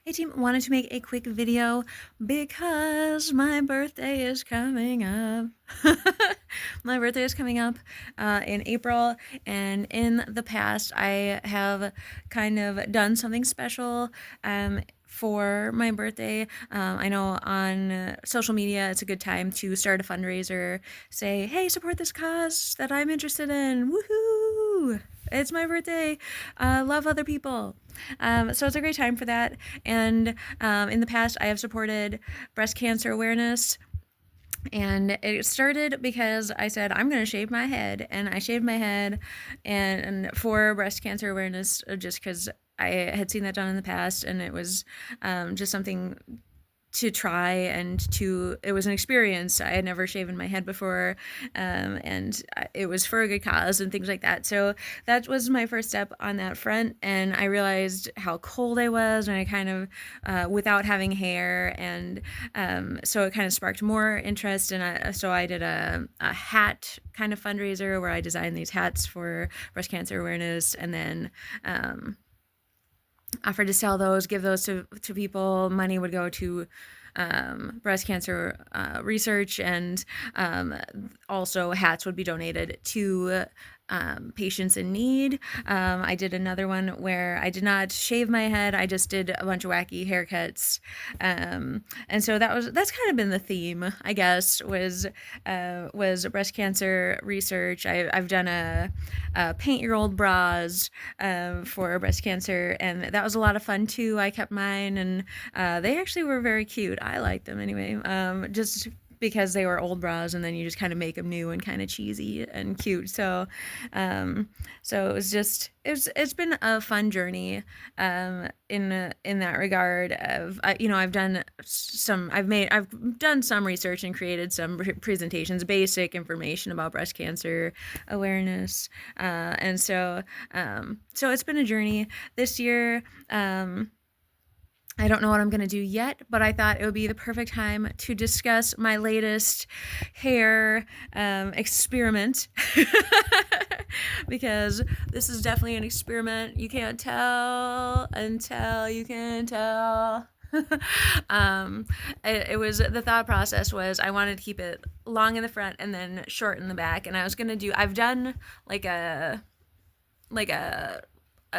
Hey team, wanted to make a quick video because my birthday is coming up. My birthday is coming up in April, and in the past I have kind of done something special for my birthday. I know on social media it's a good time to start a fundraiser, say, hey, support this cause that I'm interested in. Woohoo! It's my birthday. Love other people. So it's a great time for that. And in the past, I have supported breast cancer awareness. And it started because I said, I'm going to shave my head. And I shaved my head and for breast cancer awareness, just because I had seen that done in the past. And it was just something to try, and it was an experience. I had never shaven my head before, and it was for a good cause and things like that. So that was my first step on that front, and I realized how cold I was, and I kind of without having hair, and so it kind of sparked more interest. And so I did a hat kind of fundraiser where I designed these hats for breast cancer awareness, and then offered to sell those, give those to people. Money would go to breast cancer research, and also hats would be donated to patients in need. I did another one where I did not shave my head. I just did a bunch of wacky haircuts. And so that's kind of been the theme, I guess, was breast cancer research. I've done a paint your old bras for breast cancer, and that was a lot of fun too. I kept mine, and they actually were very cute. I liked them anyway. Just because they were old bras, and then you just kind of make them new and kind of cheesy and cute. So it was just it's been a fun journey in that regard. I've done some research and created some presentations, basic information about breast cancer awareness, and so it's been a journey this year. I don't know what I'm going to do yet, but I thought it would be the perfect time to discuss my latest hair experiment. Because this is definitely an experiment. You can't tell until you can tell. It was, the thought process was I wanted to keep it long in the front and then short in the back. And I've done like a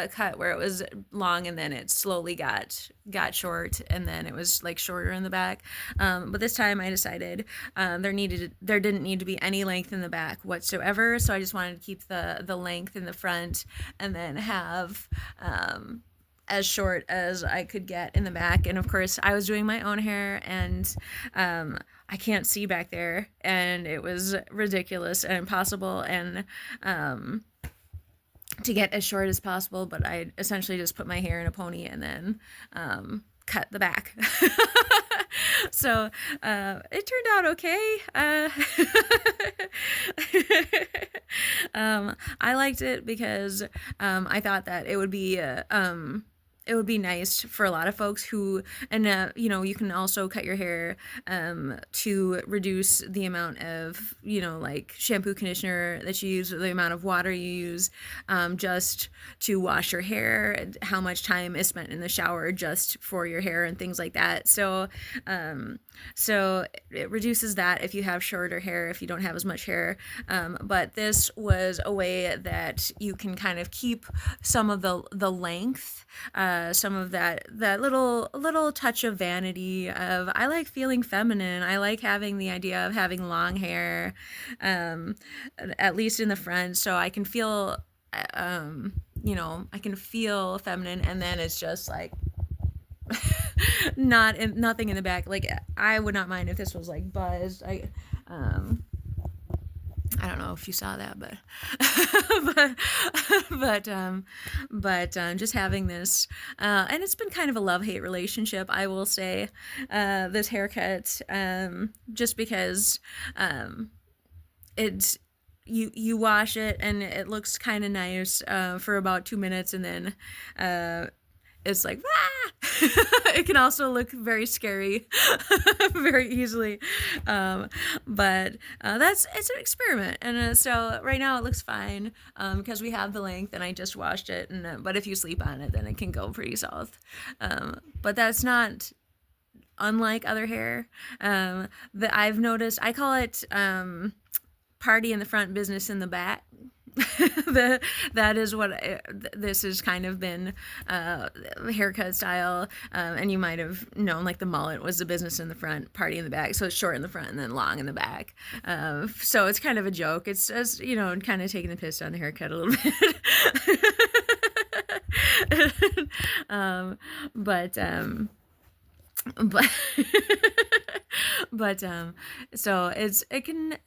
cut where it was long and then it slowly got short, and then it was like shorter in the back. But this time I decided there didn't need to be any length in the back whatsoever. So I just wanted to keep the length in the front, and then have as short as I could get in the back. And of course I was doing my own hair, and I can't see back there, and it was ridiculous and impossible, and to get as short as possible, but I essentially just put my hair in a pony and then cut the back. So it turned out okay. I liked it because I thought that it would be nice for a lot of folks who, and you can also cut your hair to reduce the amount of, like shampoo, conditioner that you use, the amount of water you use just to wash your hair, how much time is spent in the shower just for your hair and things like that. So it reduces that if you have shorter hair, if you don't have as much hair. But this was a way that you can kind of keep some of the length, some of that little touch of vanity of, I like feeling feminine. I like having the idea of having long hair, at least in the front, so I can feel, I can feel feminine, and then it's just like nothing in the back. Like, I would not mind if this was like buzzed. I don't know if you saw that, but just having this, and it's been kind of a love-hate relationship, I will say, this haircut, just because it's, you wash it and it looks kind of nice for about 2 minutes, and then it's like, ah! It can also look very scary very easily, but it's an experiment, and so right now it looks fine because we have the length and I just washed it, and but if you sleep on it then it can go pretty south. but that's not unlike other hair. That I've noticed, I call it party in the front, business in the back. That is what this has kind of been, haircut style, and you might have known like the mullet was the business in the front, party in the back, so it's short in the front and then long in the back. So it's kind of a joke. It's just, kind of taking the piss on the haircut a little bit. But but but so it's all right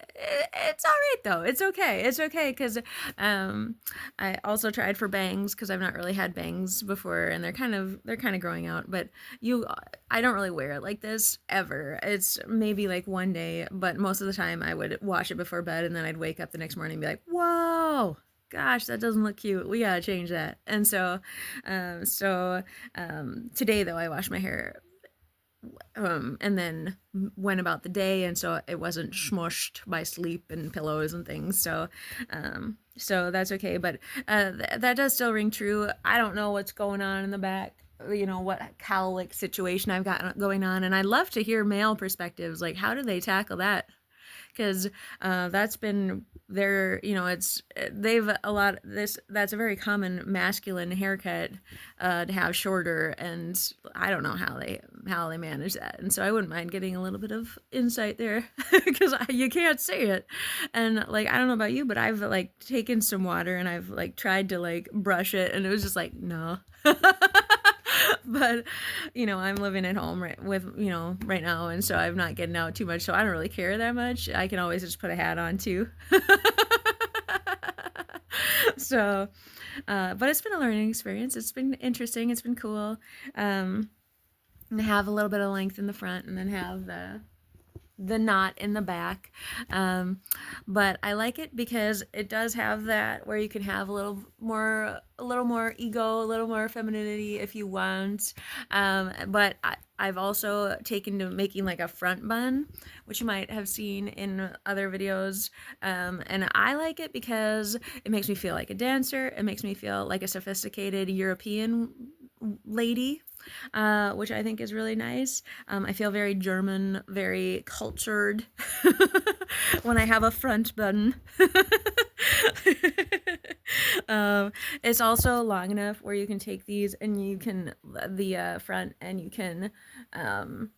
though. It's okay because I also tried for bangs because I've not really had bangs before, and they're kind of growing out, but I don't really wear it like this ever. It's maybe like one day, but most of the time I would wash it before bed, and then I'd wake up the next morning and be like, whoa, gosh, that doesn't look cute. We gotta change that. And so today though, I washed my hair, and then went about the day, and so it wasn't smushed by sleep and pillows and things. So that's okay. But that does still ring true. I don't know what's going on in the back. What cowlick situation I've got going on, and I'd love to hear male perspectives. Like, how do they tackle that? Because that's been their, they've a lot that's a very common masculine haircut to have shorter, and I don't know how they manage that, and so I wouldn't mind getting a little bit of insight there because you can't see it. And like, I don't know about you, but I've like taken some water and I've like tried to like brush it, and it was just like, no. But I'm living at home right now, and so I'm not getting out too much, so I don't really care that much. I can always just put a hat on too. So but it's been a learning experience. It's been interesting. It's been cool. And have a little bit of length in the front, and then have the knot in the back. But I like it because it does have that where you can have a little more ego, a little more femininity if you want. But I've also taken to making like a front bun, which you might have seen in other videos. And I like it because it makes me feel like a dancer. It makes me feel like a sophisticated European lady, which I think is really nice. I feel very German, very cultured when I have a front bun. It's also long enough where you can take these and you can, the front, and you can have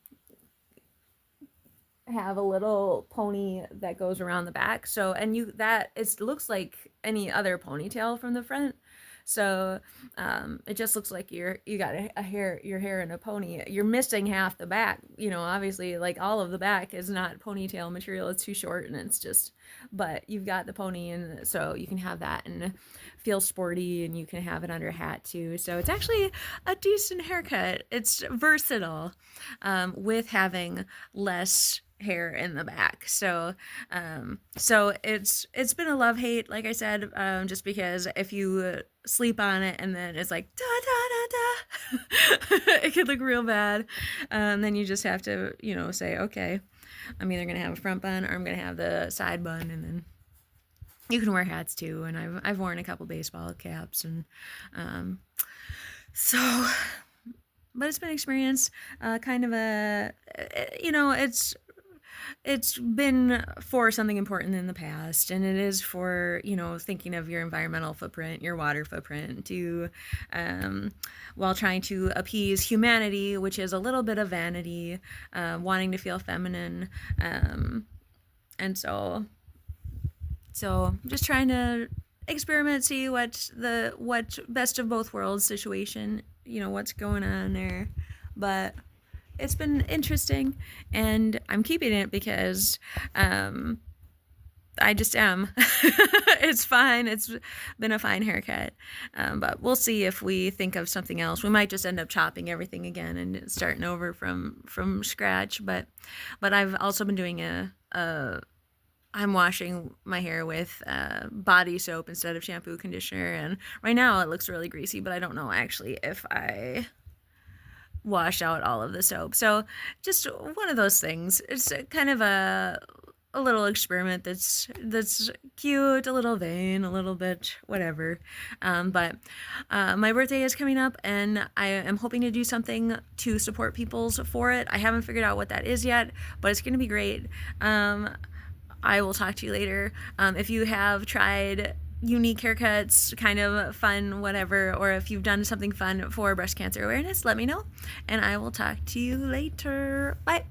a little pony that goes around the back. So, and it looks like any other ponytail from the front. So it just looks like you got your hair in a pony. You're missing half the back. Obviously, like all of the back is not ponytail material. It's too short, and it's just. But you've got the pony, and so you can have that and feel sporty, and you can have it under a hat too. So it's actually a decent haircut. It's versatile, with having less hair in the back. So it's been a love-hate, like I said, just because if you sleep on it and then it's like da da da da, it could look real bad. Then you just have to say, okay, I'm either gonna have a front bun or I'm gonna have the side bun, and then you can wear hats too. And I've worn a couple baseball caps, and so, but it's been an experience, kind of a, it's been for something important in the past, and it is for thinking of your environmental footprint, your water footprint, to while trying to appease humanity, which is a little bit of vanity, wanting to feel feminine, and so just trying to experiment, see what best of both worlds situation, what's going on there. But it's been interesting, and I'm keeping it because I just am. It's fine. It's been a fine haircut, but we'll see if we think of something else. We might just end up chopping everything again and starting over from scratch. But I've also been doing I'm washing my hair with body soap instead of shampoo, conditioner, and right now it looks really greasy, but I don't know actually if I wash out all of the soap. So just one of those things. It's kind of a a little experiment that's cute, a little vain, a little bit whatever. But my birthday is coming up, and I am hoping to do something to support people's for it. I haven't figured out what that is yet, but it's going to be great. I will talk to you later. If you have tried unique haircuts, kind of fun, whatever, or if you've done something fun for breast cancer awareness, let me know, and I will talk to you later. Bye.